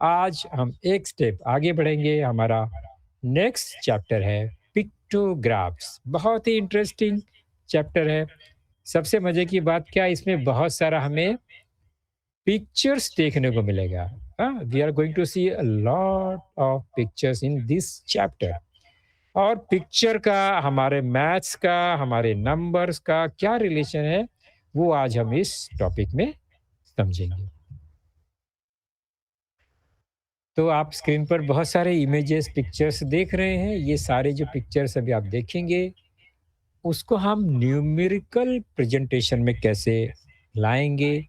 आज हम एक स्टेप आगे बढ़ेंगे। हमारा नेक्स्ट चैप्टर है पिक्टोग्राफ्स। बहुत ही इंटरेस्टिंग चैप्टर है। सबसे मजे की बात क्या है, इसमें बहुत सारा हमें पिक्चर्स देखने को मिलेगा। We are going to see a lot of pictures in this chapter. और पिक्चर का हमारे मैथ्स का, हमारे नंबर्स का क्या रिलेशन है, वो आज हम इस टॉपिक में समझेंगे। तो आप स्क्रीन पर बहुत सारे इमेजेस, पिक्चर्स देख रहे हैं। ये सारे जो पिक्चर्स अभी आप देखेंगे, उसको हम न्यूमेरिकल प्रेजेंटेशन में कैसे लाएंगे,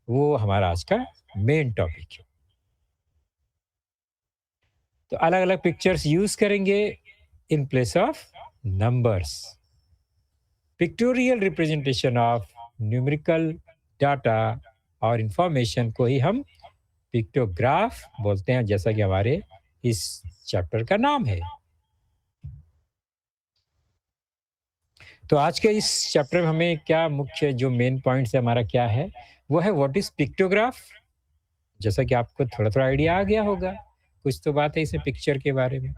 वो हमारा आज का मेन टॉपिक है। तो अलग अलग पिक्चर्स यूज करेंगे in place of numbers. Pictorial representation of numerical data और इंफॉर्मेशन को ही हम पिक्टोग्राफ बोलते हैं, जैसा कि हमारे इस चैप्टर का नाम है। तो आज के इस चैप्टर में हमें क्या मुख्य जो मेन पॉइंट्स है हमारा क्या है, वो है व्हाट इज पिक्टोग्राफ। जैसा कि आपको थोड़ा थोड़ा आइडिया आ गया होगा, कुछ तो बात है इसमें पिक्चर के बारे में।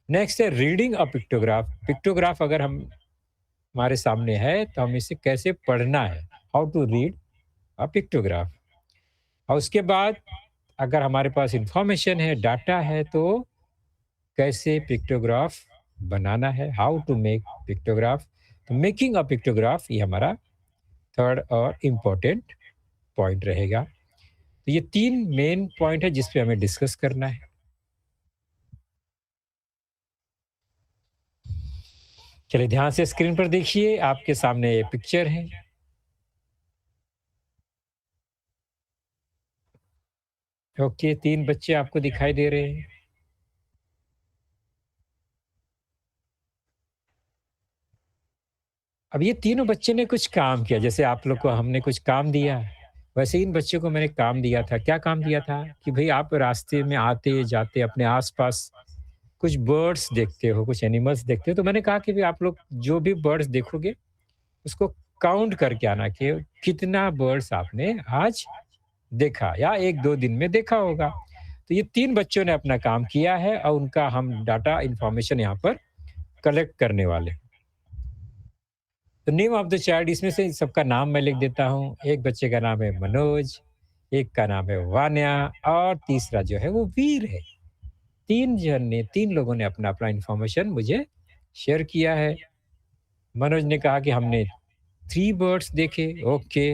नेक्स्ट है रीडिंग अ पिक्टोग्राफ। पिक्टोग्राफ अगर हम हमारे सामने है तो हम इसे कैसे पढ़ना है, how to read a pictograph. और उसके बाद अगर हमारे पास इंफॉर्मेशन है, डाटा है, तो कैसे पिक्टोग्राफ बनाना है, हाउ टू मेक पिक्टोग्राफ। तो मेकिंग अ पिक्टोग्राफ ये हमारा थर्ड और इम्पोर्टेंट पॉइंट रहेगा। तो ये तीन मेन पॉइंट है जिस पे हमें डिस्कस करना है। चलिए ध्यान से स्क्रीन पर देखिए, आपके सामने ये पिक्चर है। ओके, तीन बच्चे आपको दिखाई दे रहे हैं। अब ये तीनों बच्चे ने कुछ काम किया, जैसे आप लोग को हमने कुछ काम दिया, वैसे इन बच्चों को मैंने काम दिया था। क्या काम दिया था कि भाई आप रास्ते में आते जाते अपने आसपास कुछ बर्ड्स देखते हो, कुछ एनिमल्स देखते हो, तो मैंने कहा कि भाई आप लोग जो भी बर्ड्स देखोगे उसको काउंट करके आना कि कितना बर्ड्स आपने आज देखा या एक दो दिन में देखा होगा। तो ये तीन बच्चों ने अपना काम किया है और उनका हम डाटा इंफॉर्मेशन यहाँ पर कलेक्ट करने वाले हैं। तो नेम ऑफ द चाइल्ड, इसमें से सबका नाम मैं लिख देता हूँ। एक बच्चे का नाम है मनोज, एक का नाम है वान्या, और तीसरा जो है वो वीर है। तीन लोगों ने अपना अपना इंफॉर्मेशन मुझे शेयर किया है। मनोज ने कहा कि हमने थ्री बर्ड्स देखे। ओके।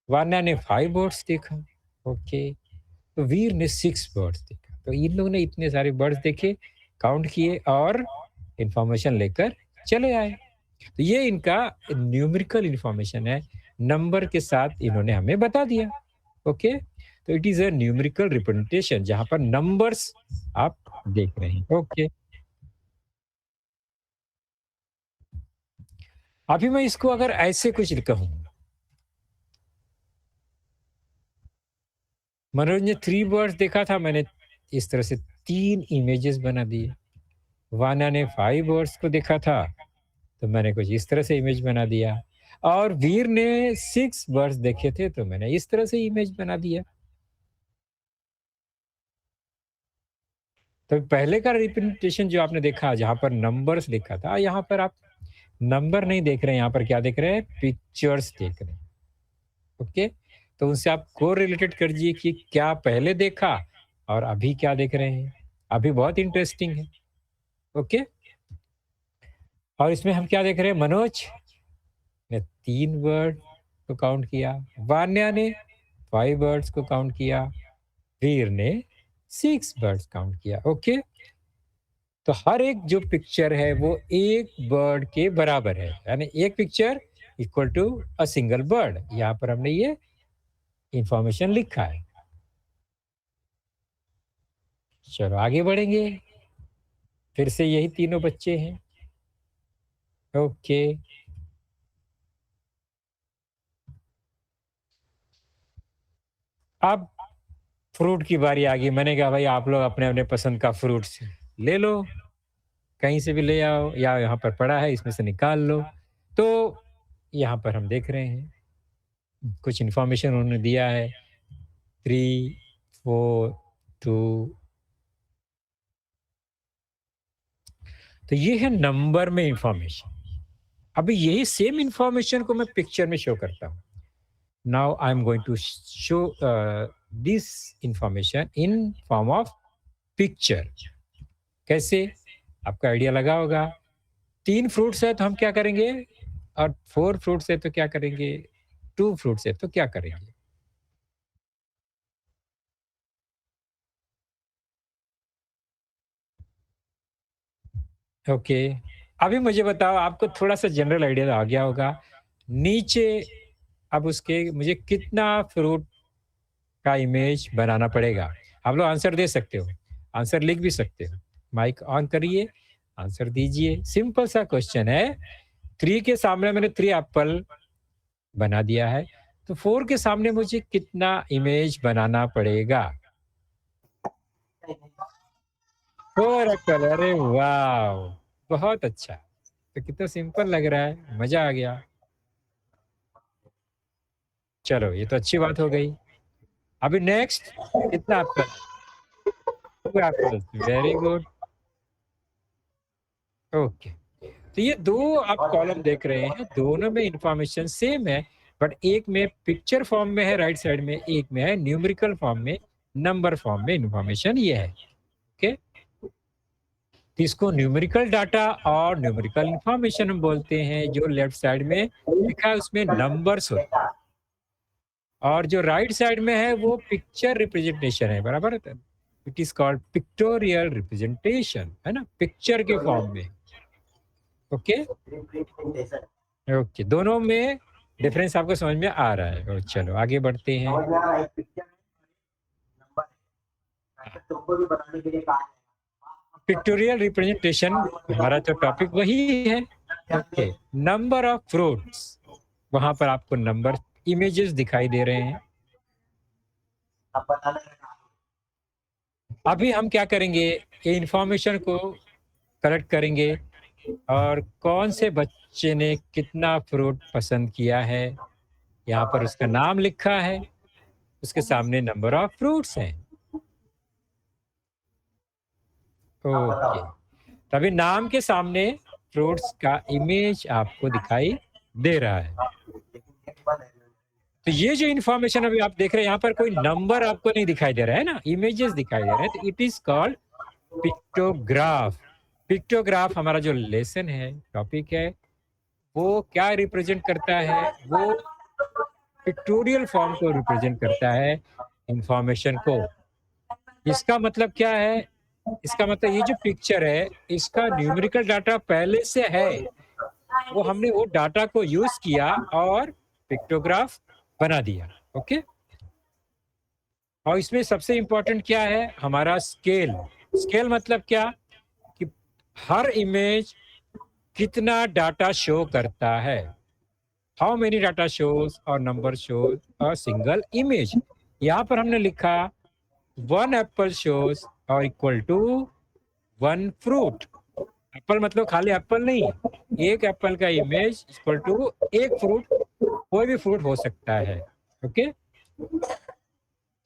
वान्या ने फाइव बर्ड्स देखा। ओके। तो वीर ने सिक्स बर्ड्स देखा। तो इन लोगों ने इतने सारे बर्ड्स देखे, काउंट किए और इंफॉर्मेशन लेकर चले आए। तो ये इनका न्यूमेरिकल इंफॉर्मेशन है, नंबर के साथ इन्होंने हमें बता दिया। ओके। तो it is a numerical representation जहां पर नंबर्स आप देख रहे हैं। ओके। अभी मैं इसको अगर ऐसे कुछ कहूं, मनोज ने थ्री बर्ड्स देखा था, मैंने इस तरह से तीन इमेजेस बना दिए। वाना ने फाइव बर्ड्स को देखा था, तो मैंने कुछ इस तरह से इमेज बना दिया। और वीर ने सिक्स बर्ड्स देखे थे, तो मैंने इस तरह से इमेज बना दिया। तो पहले का रिप्रेजेंटेशन जो आपने देखा जहाँ पर नंबर्स लिखा था, यहाँ पर आप नंबर नहीं देख रहे हैं, यहाँ पर क्या देख रहे हैं, पिक्चर्स देख रहे हैं। ओके। तो उनसे आप को रिलेटेड कर दीजिए कि क्या पहले देखा और अभी क्या देख रहे हैं। अभी बहुत इंटरेस्टिंग है। ओके। और इसमें हम क्या देख रहे हैं, मनोज ने तीन वर्ड को काउंट किया, वान्या ने फाइव वर्ड्स को काउंट किया, वीर ने सिक्स बर्ड्स काउंट किया। ओके। तो हर एक जो पिक्चर है वो एक बर्ड के बराबर है, यानी एक picture equal to a single bird. यहाँ पर हमने ये इंफॉर्मेशन लिखा है। चलो आगे बढ़ेंगे। फिर से यही तीनों बच्चे हैं। ओके। अब फ्रूट की बारी आ गई। मैंने कहा भाई आप लोग अपने अपने पसंद का फ्रूट्स ले लो, कहीं से भी ले आओ, या यहाँ पर पड़ा है इसमें से निकाल लो। तो यहाँ पर हम देख रहे हैं कुछ इन्फॉर्मेशन उन्होंने दिया है। थ्री, 4 2। तो ये है नंबर में इंफॉर्मेशन। अभी यही सेम इंफॉर्मेशन को मैं पिक्चर में शो करता हूँ। Now I am going to show this information in form of picture. कैसे? आपका आइडिया लगा होगा। 3 फ्रूट्स है तो हम क्या करेंगे? और 4 फ्रूट्स है तो क्या करेंगे? 2 फ्रूट्स है तो क्या करेंगे? ओके। अभी मुझे बताओ, आपको थोड़ा-सा जनरल आइडिया आ गया होगा। नीचे अब उसके मुझे कितना फ्रूट का इमेज बनाना पड़ेगा? आप लोग आंसर दे सकते हो, आंसर लिख भी सकते हो। माइक ऑन करिए, आंसर दीजिए। सिंपल सा क्वेश्चन है। 3 के सामने मैंने 3 एप्पल बना दिया है, तो 4 के सामने मुझे कितना इमेज बनाना पड़ेगा? 4 एप्पल, अरे वाव! बहुत अच्छा। तो कितना सिंपल लग रहा है, मज़ा आ गया। चलो, ये तो अच्छी बात हो गई। अभी नेक्स्ट कितना Apple? 2 apples, very good. Okay. तो ये 2 आप कॉलम देख रहे हैं, दोनों में इन्फॉर्मेशन सेम है, बट एक में पिक्चर फॉर्म में है राइट साइड में, एक में है न्यूमेरिकल फॉर्म में, नंबर फॉर्म में इन्फॉर्मेशन ये है। ओके? तो इसको न्यूमेरिकल डाटा और न्यूमेरिकल इन्फॉर्मेशन हम बोलते हैं। जो लेफ्ट साइड में लिखा है उसमें नंबर्स होते हैं, और जो राइट साइड में है वो पिक्चर रिप्रेजेंटेशन है, बराबर है? It is called pictorial representation, है ना? पिक्चर के फॉर्म में। ओके? ओके, दोनों में डिफरेंस आपको समझ में आ रहा है। चलो आगे बढ़ते हैं। पिक्टोरियल रिप्रेजेंटेशन हमारा तो टॉपिक वही है। ओके, नंबर ऑफ फ्रूट्स, वहां पर आपको नंबर इमेजेस दिखाई दे रहे हैं। अभी हम क्या करेंगे? ये इंफॉर्मेशन को कलेक्ट करेंगे, और कौन से बच्चे ने कितना फ्रूट पसंद किया है, यहाँ पर उसका नाम लिखा है, उसके सामने नंबर ऑफ फ्रूट्स हैं। ओके, तभी नाम के सामने फ्रूट्स का इमेज आपको दिखाई दे रहा है। तो ये जो इन्फॉर्मेशन अभी आप देख रहे हैं, यहाँ पर कोई नंबर आपको नहीं दिखाई दे रहा है ना, इमेजेस दिखाई दे रहे हैं, तो it is called pictograph. Pictograph हमारा जो लेसन है, टॉपिक है, वो क्या रिप्रेजेंट करता है? वो पिक्टोरियल फॉर्म को रिप्रेजेंट करता है, इंफॉर्मेशन को। इसका मतलब क्या है? इसका मतलब ये जो पिक्चर है, इसका न्यूमेरिकल डाटा पहले से है, वो हमने वो डाटा को यूज किया और पिक्टोग्राफ बना दिया। ओके? और इसमें सबसे इंपॉर्टेंट क्या है? हमारा स्केल। स्केल मतलब क्या? कि हर इमेज कितना डाटा शो करता है। हाउ मेनी डाटा शोज और number shows a single image. यहाँ पर हमने लिखा 1 एप्पल शोज और इक्वल टू 1 फ्रूट। एप्पल मतलब खाली एप्पल नहीं, एक एप्पल का इमेज इक्वल टू एक फ्रूट, कोई भी फ्रूट हो सकता है। ओके?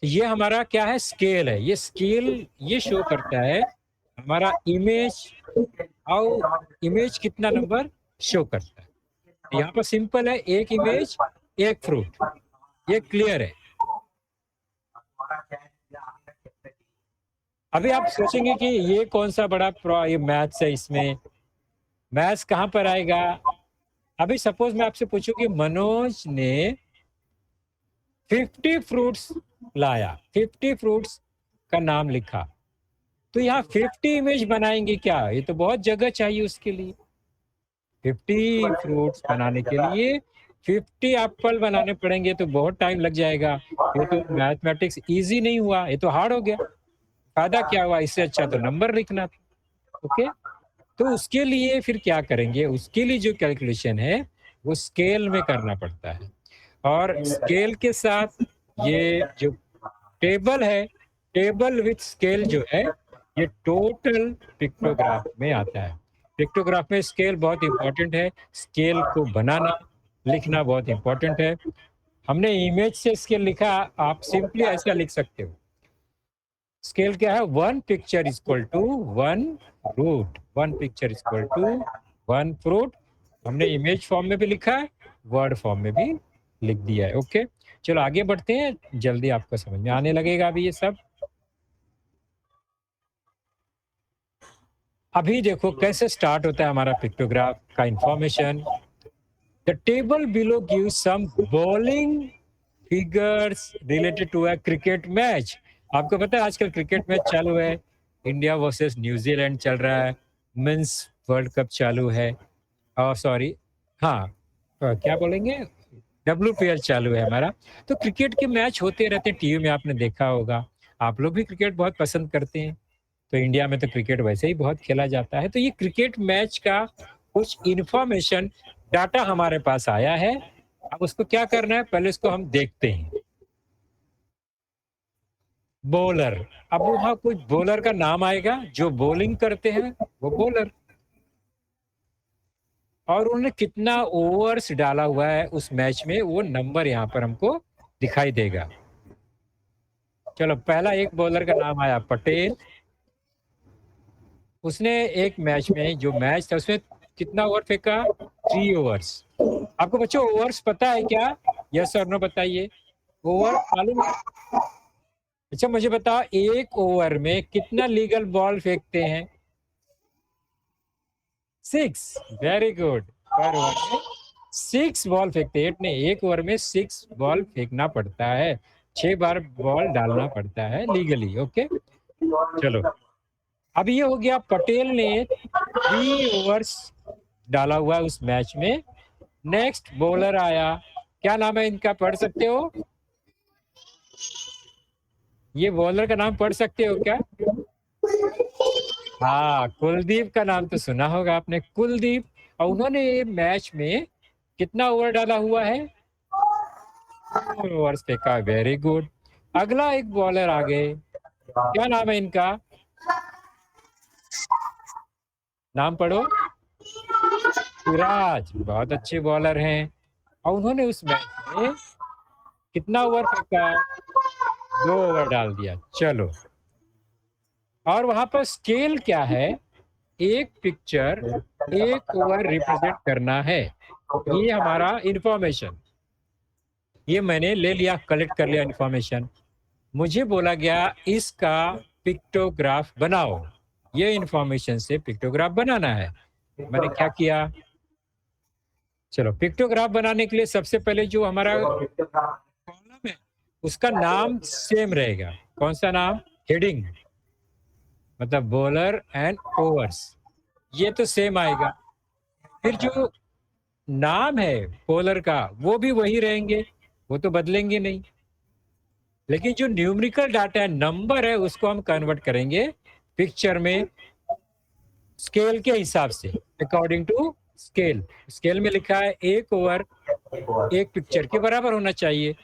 ये हमारा क्या है? स्केल है। ये स्केल ये शो करता है हमारा इमेज, हाउ इमेज कितना नंबर शो करता है। यहाँ पर सिंपल है, एक इमेज एक फ्रूट, ये क्लियर है। अभी आप सोचेंगे कि ये कौन सा बड़ा ये मैथ्स है, इसमें मैथ्स कहाँ पर आएगा? अभी सपोज मैं आपसे पूछूं कि मनोज ने 50 फ्रूट्स लाया, 50 फ्रूट्स का नाम लिखा, तो यहाँ 50 इमेज बनाएंगे क्या? ये तो बहुत जगह चाहिए उसके लिए। 50 फ्रूट्स बनाने के लिए 50 एप्पल बनाने पड़ेंगे, तो बहुत टाइम लग जाएगा। ये तो मैथमेटिक्स इजी नहीं हुआ, ये तो हार्ड हो गया। फायदा क्या हुआ? इससे अच्छा तो नंबर लिखना था। ओके? तो उसके लिए फिर क्या करेंगे? उसके लिए जो कैलकुलेशन है वो स्केल में करना पड़ता है, और स्केल के साथ ये जो टेबल है, टेबल विथ स्केल जो है, ये टोटल पिक्टोग्राफ में आता है। पिक्टोग्राफ में स्केल बहुत इंपॉर्टेंट है। स्केल को बनाना, लिखना बहुत इंपॉर्टेंट है। हमने इमेज से स्केल लिखा, आप सिंपली ऐसा लिख सकते हो स्केल क्या है? One picture equal to one fruit, one picture equal to one fruit. हमने इमेज फॉर्म में भी लिखा है, वर्ड फॉर्म में भी लिख दिया है। ओके, चलो आगे बढ़ते हैं, जल्दी आपको समझ में आने लगेगा अभी ये सब। अभी देखो कैसे स्टार्ट होता है हमारा पिक्टोग्राफ का information. The table below gives some bowling figures related to a cricket match. आपको पता है आजकल क्रिकेट मैच चालू है, इंडिया वर्सेस न्यूजीलैंड चल रहा है, मेंस वर्ल्ड कप चालू है, और सॉरी, हाँ, क्या बोलेंगे, डब्ल्यूपीएल चालू है हमारा। तो क्रिकेट के मैच होते रहते हैं टीवी में, आपने देखा होगा। आप लोग भी क्रिकेट बहुत पसंद करते हैं, तो इंडिया में तो क्रिकेट वैसे ही बहुत खेला जाता है। तो ये क्रिकेट मैच का कुछ इंफॉर्मेशन, डाटा हमारे पास आया है। अब उसको क्या करना है, पहले इसको हम देखते हैं। बॉलर, अब वहां कुछ बॉलर का नाम आएगा जो बॉलिंग करते हैं, वो बॉलर, और उन्होंने कितना ओवर्स डाला हुआ है उस मैच में, वो नंबर यहाँ पर हमको दिखाई देगा। चलो, पहला एक बॉलर का नाम आया पटेल। उसने एक मैच में, जो मैच था उसमें कितना ओवर फेंका? 3 ओवर्स। आपको बच्चों ओवर्स पता है क्या? यस और नो बताइए। ओवर मालूम है? अच्छा मुझे बताओ, एक ओवर में कितना लीगल बॉल फेंकते हैं? 6। Very good. पर ओवर में 6 बॉल फेंकते हैं। ने एक ओवर में 6 बॉल फेंकना पड़ता है, 6 बार बॉल डालना पड़ता है लीगली। ओके, चलो, अब ये हो गया, पटेल ने 3 ओवर्स डाला हुआ है उस मैच में। नेक्स्ट बॉलर आया, क्या नाम है इनका, पढ़ सकते हो? ये बॉलर का नाम पढ़ सकते हो क्या? हाँ, कुलदीप का नाम तो सुना होगा आपने, कुलदीप। और उन्होंने ये मैच में कितना ओवर डाला हुआ है? 4 ओवर्स फेंका। Very good. अगला एक बॉलर आ गए, क्या नाम है इनका? नाम पढ़ो। सिराज, बहुत अच्छे बॉलर हैं। और उन्होंने उस मैच में कितना ओवर फेंका? 2 ओवर डाल दिया। चलो, और वहां पर स्केल क्या है? एक पिक्चर, एक ओवर रिप्रेजेंट करना है। ये हमारा इंफॉर्मेशन, ये मैंने ले लिया, कलेक्ट कर लिया इंफॉर्मेशन। मुझे बोला गया इसका पिक्टोग्राफ बनाओ। ये इंफॉर्मेशन से पिक्टोग्राफ बनाना है। मैंने क्या किया? चलो, पिक्टोग्राफ बनाने के लिए सबसे पहले जो हमारा कॉलम है, उसका नाम सेम रहेगा। कौन सा नाम? हेडिंग, मतलब बॉलर एंड ओवर्स, ये तो सेम आएगा। फिर जो नाम है बॉलर का, वो भी वही रहेंगे, वो तो बदलेंगे नहीं। लेकिन जो न्यूमेरिकल डाटा है, नंबर है, उसको हम कन्वर्ट करेंगे पिक्चर में, स्केल के हिसाब से, अकॉर्डिंग टू स्केल। स्केल में लिखा है एक ओवर एक पिक्चर के बराबर होना चाहिए।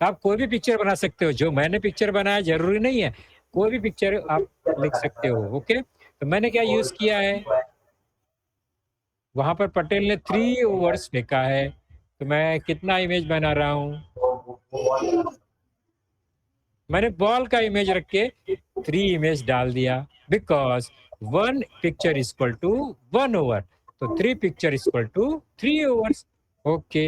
आप कोई भी पिक्चर बना सकते हो, जो मैंने पिक्चर बनाया जरूरी नहीं है, कोई भी पिक्चर आप लिख सकते हो। ओके, तो मैंने क्या यूज किया है, वहां पर पटेल ने 3 ओवर्स फेंका है, तो मैं कितना इमेज बना रहा हूं? मैंने बॉल का इमेज रख के 3 इमेज डाल दिया, because one picture equal to 1 over, तो 3 picture equal to 3 overs. Okay,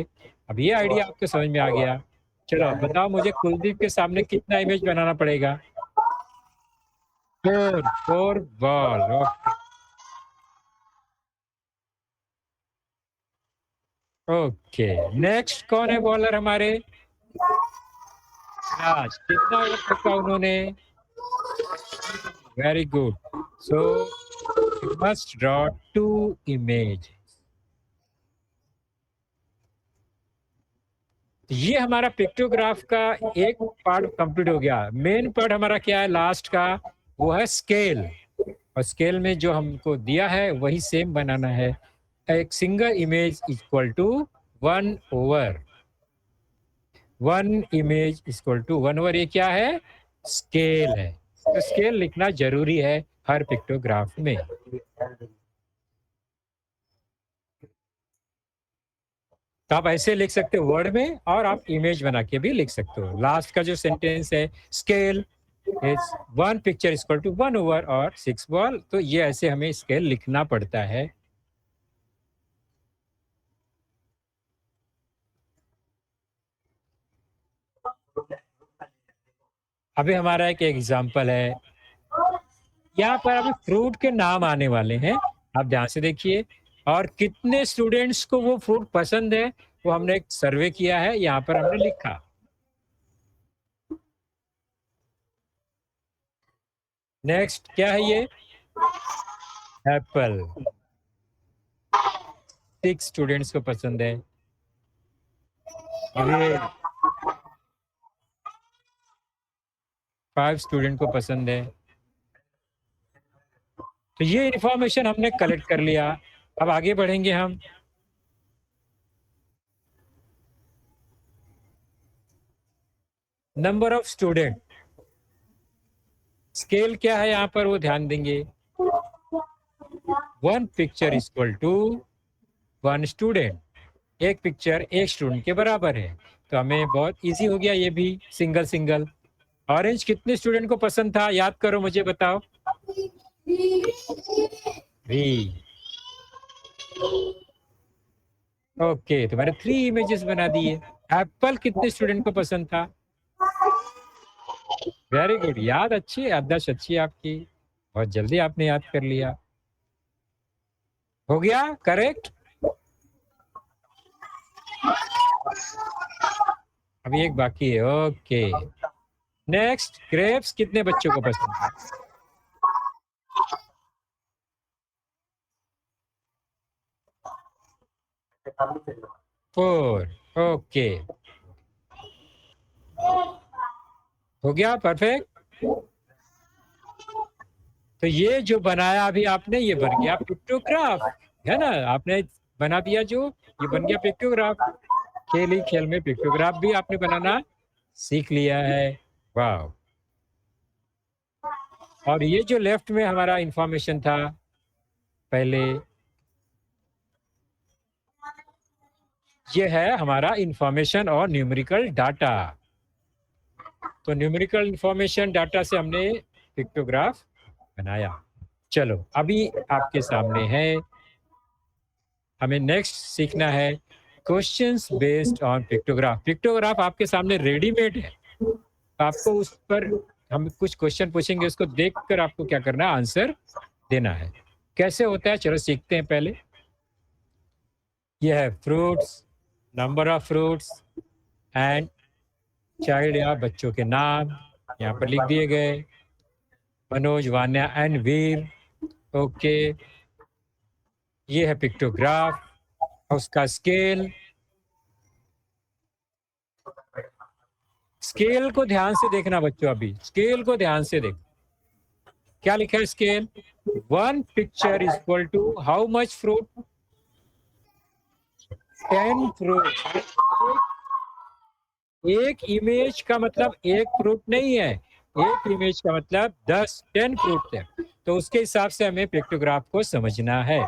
अब ये आइडिया आपको समझ में आ गया। चलो, अब बताओ मुझे कुलदीप के सामने कितना इमेज बनाना पड़ेगा? 4 बॉल। ओके, ओके, नेक्स्ट कौन है बॉलर हमारे? राज, कितना ओवर फेंका उन्होंने? Very good. So you must draw 2 images. ये हमारा पिक्टोग्राफ का एक पार्ट कंप्लीट हो गया। मेन पार्ट हमारा क्या है लास्ट का? वो है स्केल। और स्केल में जो हमको दिया है वही सेम बनाना है। एक single image equal to 1 over, 1 image equal to 1 over, ये क्या है? स्केल है। तो स्केल लिखना जरूरी है हर पिक्टोग्राफ में। तो आप ऐसे लिख सकते हो वर्ड में, और आप इमेज बना के भी लिख सकते हो। लास्ट का जो सेंटेंस है, scale is 1 picture equal to 1 over और 6 बॉल। तो ये ऐसे हमें स्केल लिखना पड़ता है। अभी हमारा एक एग्जाम्पल है, यहाँ पर अभी फ्रूट के नाम आने वाले हैं, आप ध्यान से देखिए। और कितने स्टूडेंट्स को वो फ्रूट पसंद है, वो हमने एक सर्वे किया है, यहाँ पर हमने लिखा। नेक्स्ट क्या है ये? एप्पल। 6 स्टूडेंट्स को पसंद है। ये 5 स्टूडेंट को पसंद है। तो ये इंफॉर्मेशन हमने कलेक्ट कर लिया। अब आगे बढ़ेंगे हम। नंबर ऑफ स्टूडेंट, स्केल क्या है यहाँ पर वो ध्यान देंगे। 1 पिक्चर इक्वल टू 1 स्टूडेंट। एक पिक्चर एक स्टूडेंट के बराबर है। तो हमें बहुत इजी हो गया ये भी, सिंगल सिंगल। ऑरेंज कितने स्टूडेंट को पसंद था, याद करो, मुझे बताओ। 3। ओके, तो मैंने 3 इमेजेस बना दिए। एप्पल कितने स्टूडेंट को पसंद था? वेरी गुड, याद अच्छी है, याददाश्त अच्छी है आपकी, बहुत जल्दी आपने याद कर लिया। हो गया करेक्ट। अभी एक बाकी है। ओके, नेक्स्ट, ग्रेप्स कितने बच्चों को पसंद है? 4। ओके, हो गया परफेक्ट। तो ये जो बनाया अभी आपने, ये बन गया पिक्टोग्राफ, है ना? आपने बना दिया जो, ये बन गया पिक्टोग्राफ। खेल ही खेल में पिक्टोग्राफ भी आपने बनाना सीख लिया है। वाह। और ये जो लेफ्ट में हमारा इंफॉर्मेशन था पहले, ये है हमारा इंफॉर्मेशन और न्यूमेरिकल डाटा। तो न्यूमेरिकल इंफॉर्मेशन डाटा से हमने पिक्टोग्राफ बनाया। चलो अभी आपके सामने है, हमें नेक्स्ट सीखना है questions based on pictograph. Pictograph आपके सामने रेडीमेड है, आपको उस पर हम कुछ क्वेश्चन पूछेंगे, उसको देखकर आपको क्या करना है, आंसर देना है। कैसे होता है, चलो सीखते हैं पहले। यह है fruits, number of fruits and child या बच्चों के नाम यहाँ पर लिख दिए गए, Manoj, Vanya and Veer. Okay, ये है पिक्टोग्राफ, उसका स्केल। स्केल को ध्यान से देखना बच्चों, अभी स्केल को ध्यान से देख, क्या लिखा है scale. 1 picture is equal to how much fruit? 10 fruit. एक इमेज का मतलब एक फ्रूट नहीं है, एक इमेज का मतलब 10 फ्रूट है। तो उसके हिसाब से हमें पिक्टोग्राफ को समझना है।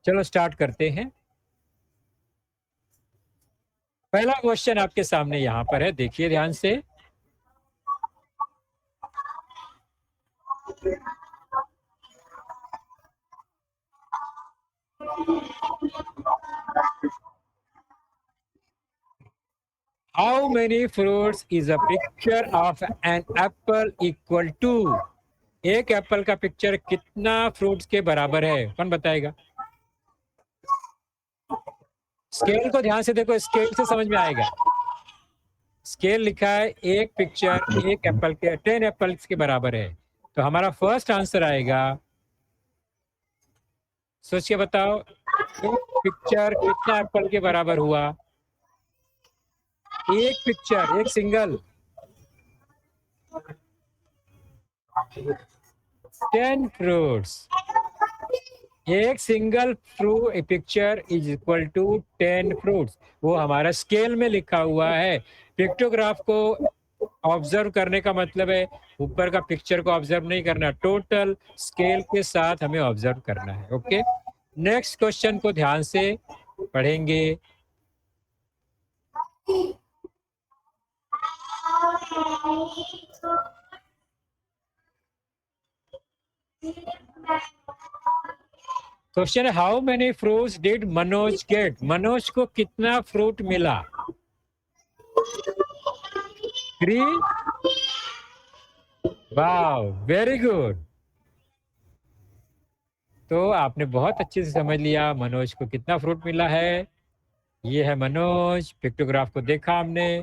चलो स्टार्ट करते हैं। पहला क्वेश्चन आपके सामने यहाँ पर है, देखिए ध्यान से। How many fruits is a picture of an apple equal to? एक एप्पल का पिक्चर कितना फ्रूट्स के बराबर है, कौन बताएगा? स्केल को ध्यान से देखो, स्केल से समझ में आएगा। स्केल लिखा है एक पिक्चर एक एप्पल के 10 एप्पल्स के बराबर है। तो हमारा फर्स्ट आंसर आएगा, सोच के बताओ, एक पिक्चर कितना एप्पल के बराबर हुआ? एक पिक्चर, एक सिंगल, 10 फ्रूट्स। एक single fruit picture is equal to 10 fruits. वो हमारा स्केल में लिखा हुआ है। पिक्टोग्राफ को ऑब्जर्व करने का मतलब है ऊपर का पिक्चर को ऑब्जर्व नहीं करना, टोटल स्केल के साथ हमें ऑब्जर्व करना है। ओके, नेक्स्ट क्वेश्चन को ध्यान से पढ़ेंगे। क्वेश्चन है how many fruits did Manoj get? Manoj को कितना फ्रूट मिला? 3। Wow, very good. तो आपने बहुत अच्छे से समझ लिया मनोज को कितना फ्रूट मिला है। ये है मनोज, पिक्टोग्राफ को देखा हमने,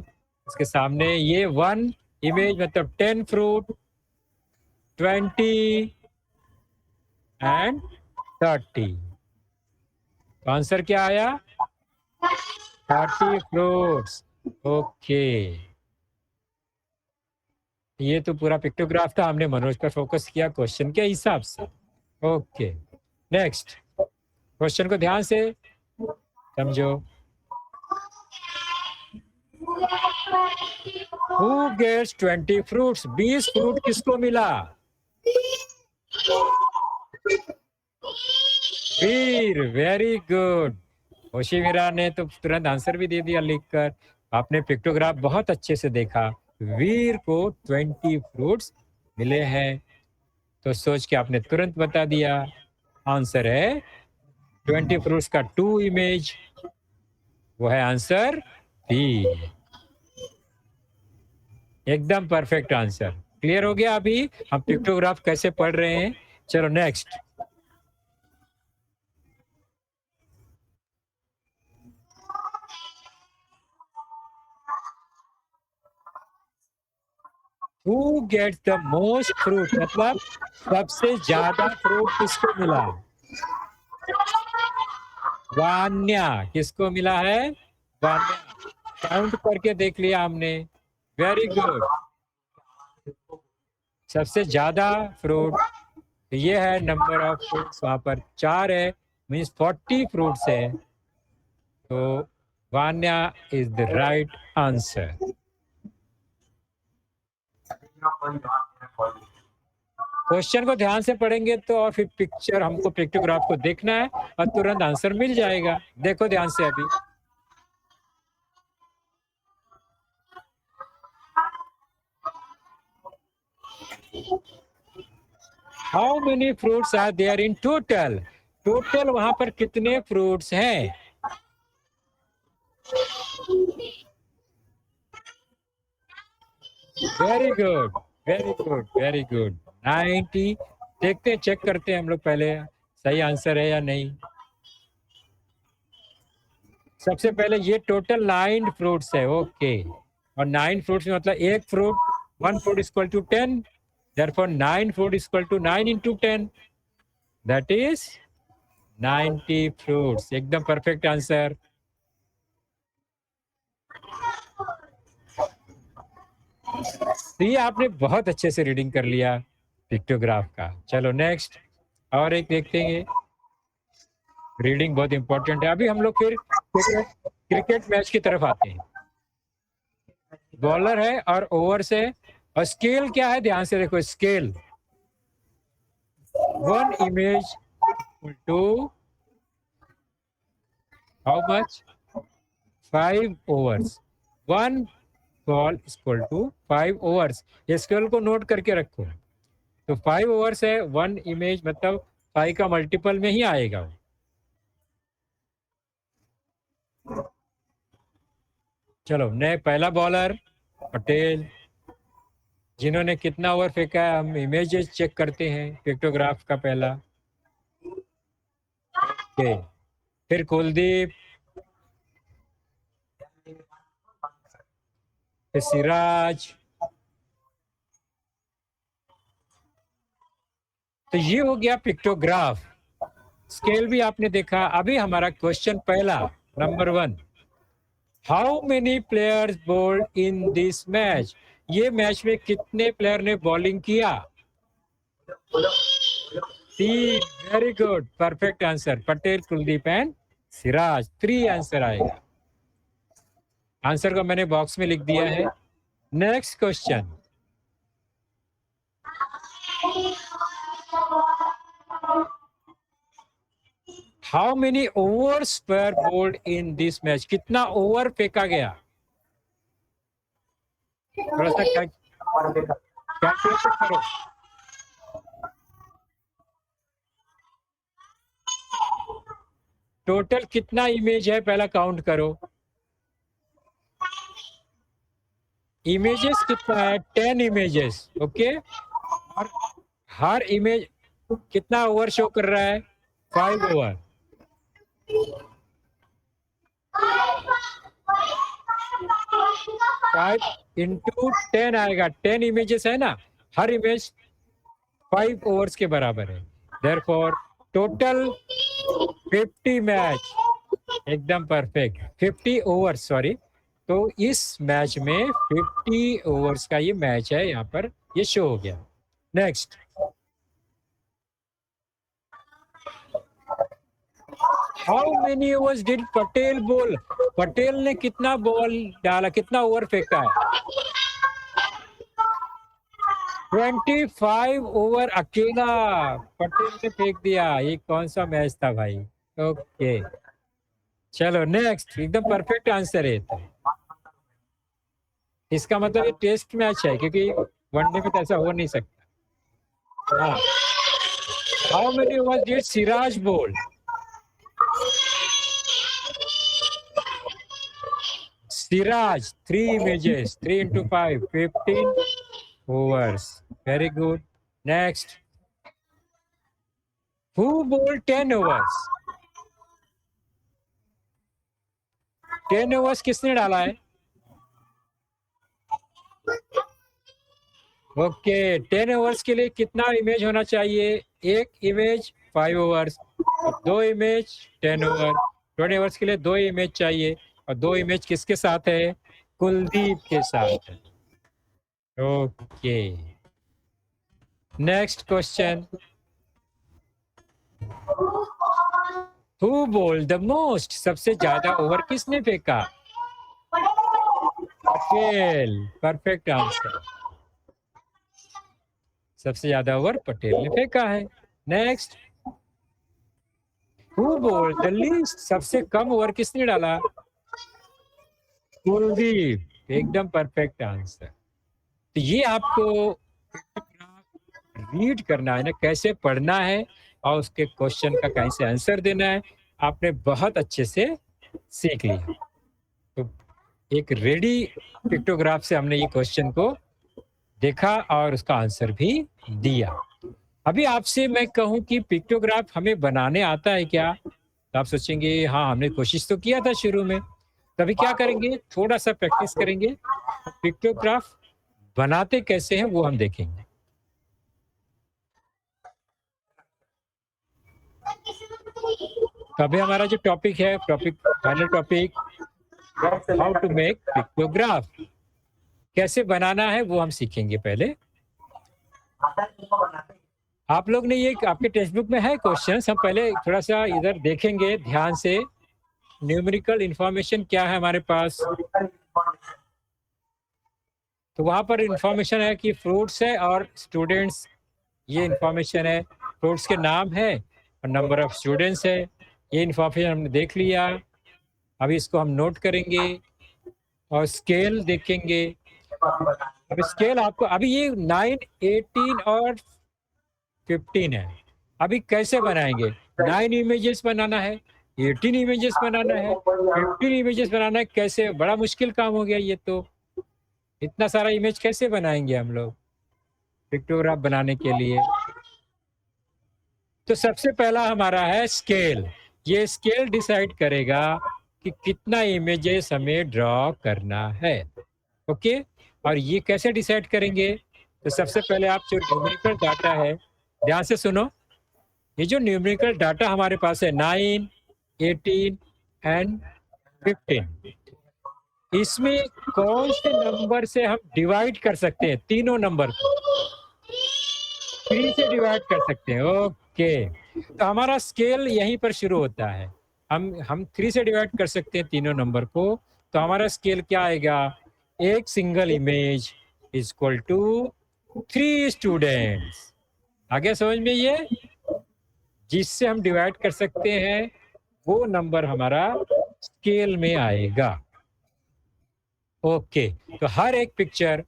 उसके सामने ये 1 इमेज मतलब 10 फ्रूट, 20 एंड 30। तो आंसर क्या आया? 30 फ्रूट्स। ओके, ये तो पूरा पिक्टोग्राफ था, हमने मनोज पर फोकस किया क्वेश्चन के हिसाब से। ओके, नेक्स्ट क्वेश्चन को ध्यान से समझो। Who gets 20 fruits? 20 फ्रूट किसको मिला? वीर, वेरी गुड। होशिमिरा ने तो तुरंत आंसर भी दे दिया लिखकर। आपने पिक्टोग्राफ बहुत अच्छे से देखा। वीर को 20 फ्रूट्स मिले हैं, तो सोच के आपने तुरंत बता दिया। आंसर है 20 फ्रूट्स का 2 इमेज, वो है आंसर बी। एकदम परफेक्ट आंसर। क्लियर हो गया अभी हम पिक्टोग्राफ कैसे पढ़ रहे हैं? चलो next. Who gets the most fruit मतलब सबसे ज्यादा फ्रूट किसको मिला? वान्या। किसको मिला है? वान्या। काउंट करके देख लिया हमने। Very good. सबसे ज्यादा फ्रूट, ये है नंबर ऑफ फ्रूट्स, वहां पर 4 है, मीन्स 40 फ्रूट्स है। तो Vanya is the right answer. Question को ध्यान से पढ़ेंगे तो, और फिर पिक्चर हमको पिक्टोग्राफ को देखना है और तुरंत आंसर मिल जाएगा। देखो ध्यान से अभी। How many fruits are there in total? Total वहां पर कितने फ्रूट्स हैं? Very good, very good, very good. 90। देखते हैं, चेक करते हैं हम लोग पहले सही आंसर है या नहीं। सबसे पहले ये टोटल 9 फ्रूट्स है। ओके, और 9 फ्रूट्स में मतलब एक fruit, 1 fruit is equal to 10, therefore 9 fruit is equal to 9 into 10, that is 90 fruits। एकदम परफेक्ट आंसर। ये आपने बहुत अच्छे से रीडिंग कर लिया पिक्टोग्राफ का। चलो नेक्स्ट और एक देखते हैं। रीडिंग बहुत इंपॉर्टेंट है। अभी हम लोग फिर क्रिकेट मैच की तरफ आते हैं। बॉलर है और ओवर्स है, और स्केल क्या है ध्यान से देखो। Scale 1 image to how much? 5 overs। 1 ball is equal to 5 overs। ये स्केल को नोट करके रखो। तो 5 ओवर्स है, 1 इमेज मतलब 5 का मल्टीपल में ही आएगा वो। चलो नए पहला बॉलर पटेल, जिन्होंने कितना ओवर फेंका है हम इमेजेस चेक करते हैं पिक्टोग्राफ का पहला। ओके, फिर कुलदीप, फिर सिराज। तो ये हो गया पिक्टोग्राफ। स्केल भी आपने देखा। अभी हमारा क्वेश्चन पहला, number 1, how many players bowled in this match? ये मैच में कितने प्लेयर ने बॉलिंग किया? 3। वेरी गुड, perfect answer. Patel, Kuldeep and Siraj. 3 answer आएगा। आंसर को मैंने बॉक्स में लिख दिया है। Next question, how many overs were bowled in this match? कितना ओवर फेंका गया? थोड़ा सा कैलकुलेशन करो। टोटल कितना इमेज है पहला काउंट करो। इमेजेस कितना है? 10 इमेजेस। ओके, और हर इमेज कितना ओवर शो कर रहा है? 5 ओवर। 5 इंटू 10 आएगा, 10 इमेजेस है ना, हर इमेज 5 ओवर्स के बराबर है। देयरफॉर टोटल 50 मैच, एकदम परफेक्ट, 50 ओवर्स, सॉरी। तो इस मैच में 50 ओवर्स का ये मैच है, यहाँ पर ये शो हो गया। Next, how many overs did Patel ball? Patel ने कितना बॉल डाला, कितना ओवर फेंका है? 25 ओवर अकेला पटेल ने फेंक दिया। ये कौन सा मैच था भाई? ओके, चलो नेक्स्ट, एकदम परफेक्ट आंसर है तो। इसका मतलब ये टेस्ट मैच है, क्योंकि वनडे में तो ऐसा हो नहीं सकता। हाँ, how many overs did Siraj ball? Siraj 3 images, 3 into 5, 15 overs. Very good. Next. Who bowled 10 overs? 10 overs किसने डाला है? ओके, 10 overs के लिए कितना इमेज होना चाहिए? एक इमेज 5 overs, और 2 इमेज 10 ओवर। 20 overs के लिए 2 इमेज चाहिए, और 2 इमेज किसके साथ है? कुलदीप के साथ है। Okay, next question. Who bowled the most? सबसे ज्यादा ओवर किसने फेंका? Patel, perfect answer. सबसे ज्यादा ओवर पटेल ने फेंका है। Next, who bowled the least? सबसे कम ओवर किसने डाला? कुलदीप, एकदम परफेक्ट आंसर। तो ये आपको रीड करना है ना, कैसे पढ़ना है और उसके क्वेश्चन का कैसे आंसर देना है, आपने बहुत अच्छे से सीख लिया। तो एक रेडी पिक्टोग्राफ से हमने ये क्वेश्चन को देखा और उसका आंसर भी दिया। अभी आपसे मैं कहूं कि पिक्टोग्राफ हमें बनाने आता है क्या? तो आप सोचेंगे हाँ, हमने कोशिश तो किया था शुरू में। तभी क्या करेंगे, थोड़ा सा प्रैक्टिस करेंगे, पिक्टोग्राफ बनाते कैसे हैं वो हम देखेंगे। तो अभी हमारा जो टॉपिक है, final topic, how to make pictograph, कैसे बनाना है वो हम सीखेंगे। पहले आप लोग ने ये आपके टेक्स्ट बुक में है क्वेश्चंस, हम पहले थोड़ा सा इधर देखेंगे ध्यान से। न्यूमेरिकल इंफॉर्मेशन क्या है हमारे पास? तो वहां पर इंफॉर्मेशन है कि फ्रूट्स है और स्टूडेंट्स, ये इंफॉर्मेशन है। फ्रूट्स के नाम है और नंबर ऑफ स्टूडेंट्स है, ये इंफॉर्मेशन हमने देख लिया। अभी इसको हम नोट करेंगे और स्केल देखेंगे। अब स्केल आपको, अभी ये 9, 18 और 15 है। अभी कैसे बनाएंगे? 9 इमेजेस बनाना है, 18 इमेजेस बनाना है, 15 इमेजेस बनाना है। कैसे? बड़ा मुश्किल काम हो गया ये तो। इतना सारा इमेज कैसे बनाएंगे हम लोग पिक्टोग्राफ बनाने के लिए? तो सबसे पहला हमारा है स्केल। ये स्केल डिसाइड करेगा कि कितना इमेजेस हमें ड्रॉ करना है। ओके, और ये कैसे डिसाइड करेंगे? तो सबसे पहले आप जो न्यूमेरिकल डाटा है, ध्यान से सुनो। ये जो न्यूमेरिकल डाटा हमारे पास है 9, 18 एंड 15, इसमें कौन से नंबर से हम डिवाइड कर सकते हैं? तीनों नंबर को 3 से डिवाइड कर सकते हैं। ओके, तो हमारा स्केल यहीं पर शुरू होता है। हम 3 से डिवाइड कर सकते हैं तीनों नंबर को। तो हमारा स्केल क्या आएगा? एक single image is equal to 3 students. आगे समझ में ये, जिससे हम डिवाइड कर सकते हैं वो नंबर हमारा स्केल में आएगा। ओके, तो हर एक picture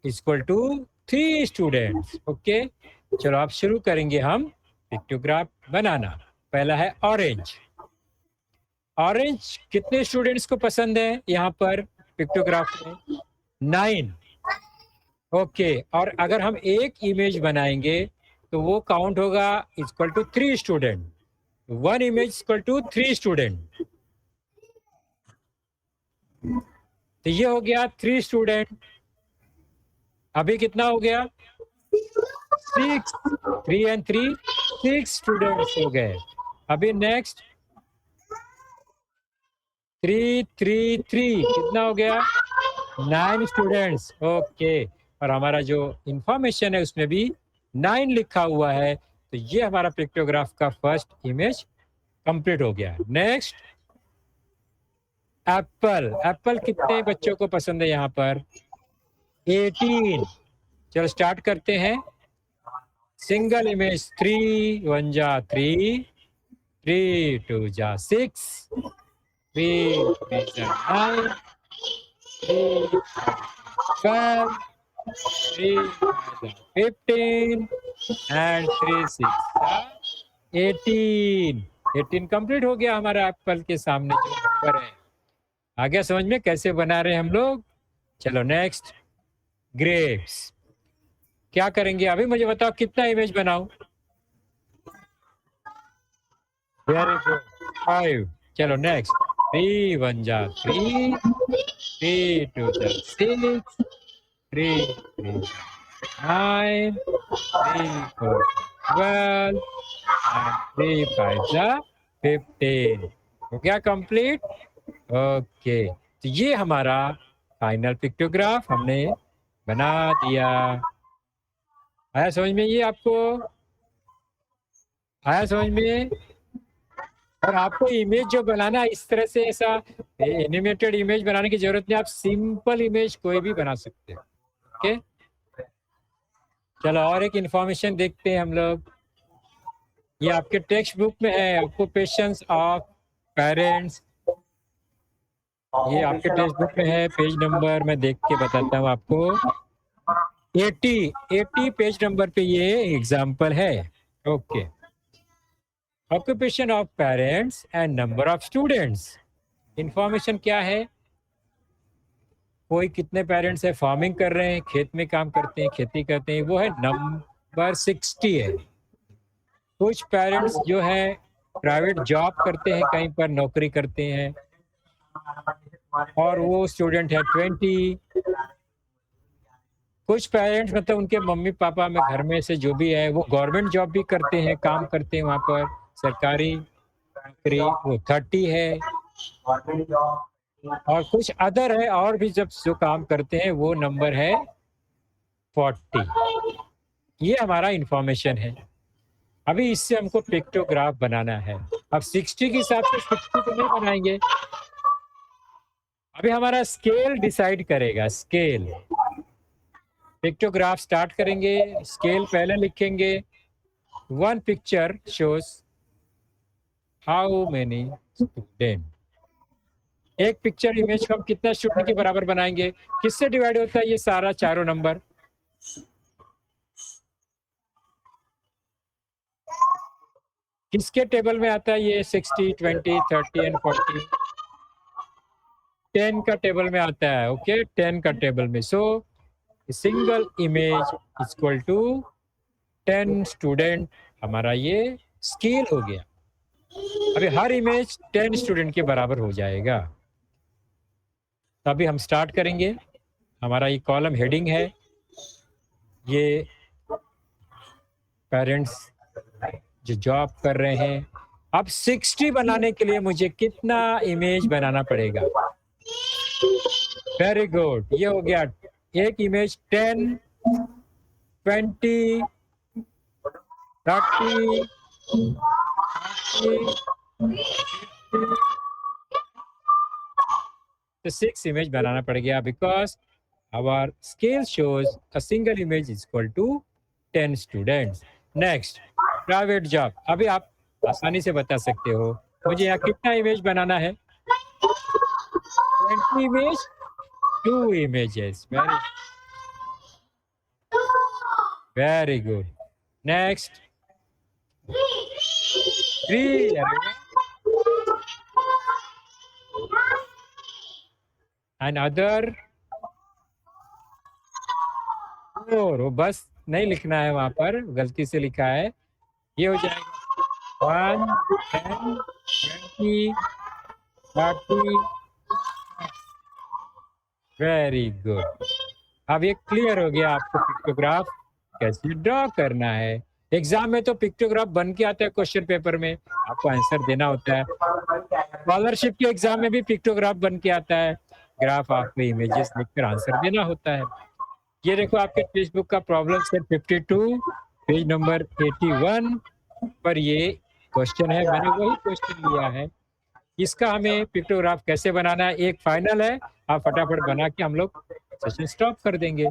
is equal to 3 students. Okay, चलो आप शुरू करेंगे हम पिक्टोग्राफ बनाना। पहला है ऑरेंज। ऑरेंज कितने स्टूडेंट्स को पसंद है यहाँ पर पिक्टोग्राफ में? 9। ओके, और अगर हम एक इमेज बनाएंगे तो वो काउंट होगा equal to 3 student. 1 image equal to 3 student. तो ये हो गया 3 स्टूडेंट। अभी कितना हो गया? 6। 3 and 3 6 स्टूडेंट्स हो गए। अभी नेक्स्ट 3 3 3 कितना हो गया? 9 स्टूडेंट्स। ओके, और हमारा जो इंफॉर्मेशन है उसमें भी 9 लिखा हुआ है। तो ये हमारा पिक्टोग्राफ का फर्स्ट इमेज कंप्लीट हो गया। Next Apple. एप्पल कितने बच्चों को पसंद है यहाँ पर? 18। चलो स्टार्ट करते हैं। सिंगल इमेज 3 1 जा 3, 3 2 जा 6, 3 3 जा 9, 3 12, 3 15 and 3 6 18। 18 कंप्लीट हो गया हमारा एप्पल के सामने जो नंबर है। आ गया समझ में कैसे बना रहे हैं हम लोग? चलो नेक्स्ट ग्रेप्स। क्या करेंगे अभी मुझे बताओ कितना इमेज बनाऊं? Very good, 5। चलो नेक्स्ट 3 1 जा 3, 3 2 जा 6, 3 3 9, 3 4 12 and 3 5 जा 15। हो गया कंप्लीट? ओके, तो ये हमारा फाइनल पिक्टोग्राफ हमने बना दिया। आया समझ में ये आपको? आया समझ में? और आपको इमेज जो बनाना है इस तरह से ऐसा एनिमेटेड इमेज बनाने की जरूरत नहीं, आप सिंपल इमेज कोई भी बना सकते हो। ओके, चलो और एक इंफॉर्मेशन देखते हैं हम लोग। ये आपके टेक्स्ट बुक में है, ऑक्यूपेशंस ऑफ पेरेंट्स। ये आपके टेक्स्ट बुक में है, पेज नंबर मैं देख के बताता हूँ आपको। 80 पेज नंबर पे ये एग्जाम्पल है। Okay, occupation of parents and number of students. Information क्या है? कोई कितने पेरेंट्स है, फार्मिंग कर रहे हैं, खेत में काम करते हैं, खेती करते हैं, वो है नंबर 60 है। कुछ पेरेंट्स जो है प्राइवेट जॉब करते हैं, कहीं पर नौकरी करते हैं, और वो स्टूडेंट है 20। कुछ पेरेंट्स मतलब उनके मम्मी पापा में घर में से जो भी है वो गवर्नमेंट जॉब भी करते हैं, काम करते हैं वहाँ पर सरकारी नौकरी, वो 30 है। और कुछ अदर है और भी जब जो काम करते हैं वो नंबर है 40। ये हमारा इंफॉर्मेशन है। अभी इससे हमको पिक्टोग्राफ बनाना है। अब 60 के हिसाब से 60 तो नहीं बनाएंगे, अभी हमारा स्केल डिसाइड करेगा। स्केल पिक्टोग्राफ स्टार्ट करेंगे, स्केल पहले लिखेंगे। 1 picture shows how many student. एक पिक्चर इमेज को हम कितना स्टूडेंट के बराबर बनाएंगे? किससे डिवाइड होता है ये सारा चारों नंबर? किसके टेबल में आता है ये 60 20 30 एंड 40? 10 का टेबल में आता है। ओके, 10 का टेबल में। So single image equal to 10 student. हमारा ये स्केल हो गया। अभी हर इमेज 10 स्टूडेंट के बराबर हो जाएगा। तो अभी हम स्टार्ट करेंगे। हमारा ये कॉलम हेडिंग है, ये पेरेंट्स जो जॉब कर रहे हैं। अब 60 बनाने के लिए मुझे कितना इमेज बनाना पड़ेगा? वेरी गुड, ये हो गया एक इमेज 10 20 30 तो 6 इमेज बनाना पड़ गया, because our scale shows a single image is equal to 10 students. Next private job. अभी आप आसानी से बता सकते हो मुझे यहाँ कितना इमेज बनाना है? 20 image, 2 images. Very good. Next 3। And other 4, वो बस नहीं लिखना है वहाँ पर, गलती से लिखा है। ये हो जाएगा 1, 10, 20, 30। Very good. अब ये क्लियर हो गया आपको पिक्टोग्राफ कैसे ड्रॉ करना है। एग्जाम में तो पिक्टोग्राफ बन के आता है क्वेश्चन पेपर में, आपको आंसर देना होता है। स्कॉलरशिप के एग्जाम में भी पिक्टोग्राफ बन के आता है, ग्राफ आपको इमेजेस लिखकर आंसर देना होता है। ये देखो आपके टेक्स्ट बुक का प्रॉब्लम सेट 52 पेज नंबर 81 पर ये क्वेश्चन है, मैंने वही क्वेश्चन लिया है। इसका हमें पिक्टोग्राफ कैसे बनाना है एक फाइनल है, आप फटाफट बना के हम लोग सेशन स्टॉप कर देंगे।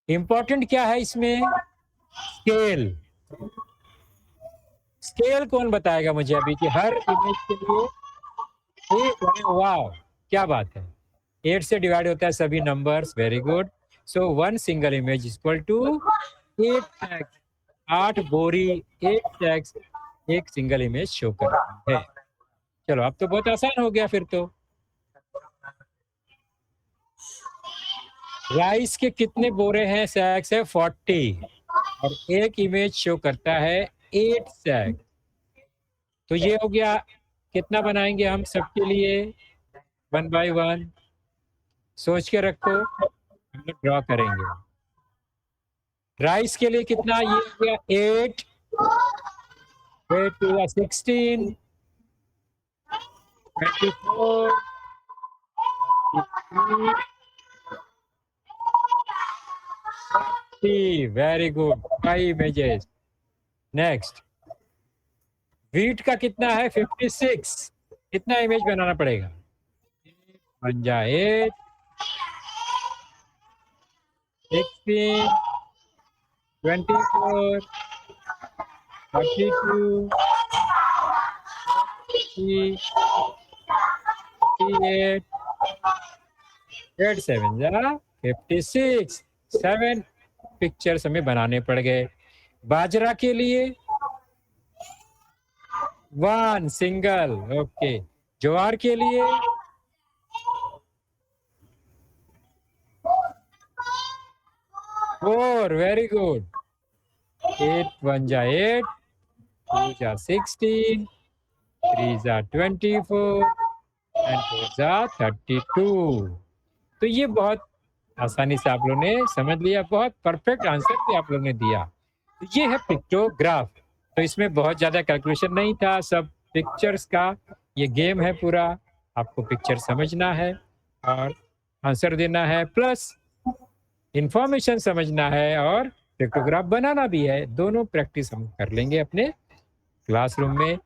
इंपॉर्टेंट क्या है इसमें? स्केल। स्केल कौन बताएगा मुझे अभी कि हर इमेज के लिए वाह क्या बात है, 8 से डिवाइड होता है सभी numbers. Very good. So 1 single image equal to 8 tags, 8 बोरी 8 टैग्स एक सिंगल इमेज शो करती है। चलो अब तो बहुत आसान हो गया फिर तो। राइस के कितने बोरे हैं? सैक्स है 40 और एक इमेज शो करता है 8 सैक। तो ये हो गया, कितना बनाएंगे हम सबके लिए? 1 बाय 1 सोच के रखो, हम लोग ड्रॉ करेंगे। राइस के लिए कितना? ये हो गया 8, 8 to 16, 24, 50। Very good, 5 images. Next, wheat का कितना है? 56। कितना इमेज बनाना पड़ेगा? 1 जा 8, 16, 24, 42, 50, 58, 8 7 जा 56। 7 पिक्चर्स हमें बनाने पड़ गए। बाजरा के लिए 1 सिंगल, ओके। ज्वार के लिए 4, वेरी गुड। 8 1 जा 8, 2 जा 16, 3 जा 24 एंड 4 जा 32। तो ये बहुत आसानी से आप लोगों ने समझ लिया, बहुत परफेक्ट आंसर भी आप लोगों ने दिया। तो ये है पिक्टोग्राफ। तो इसमें बहुत ज़्यादा कैलकुलेशन नहीं था, सब पिक्चर्स का ये गेम है पूरा। आपको पिक्चर समझना है और आंसर देना है, प्लस इंफॉर्मेशन समझना है और पिक्टोग्राफ बनाना भी है। दोनों प्रैक्टिस हम कर लेंगे अपने क्लासरूम में।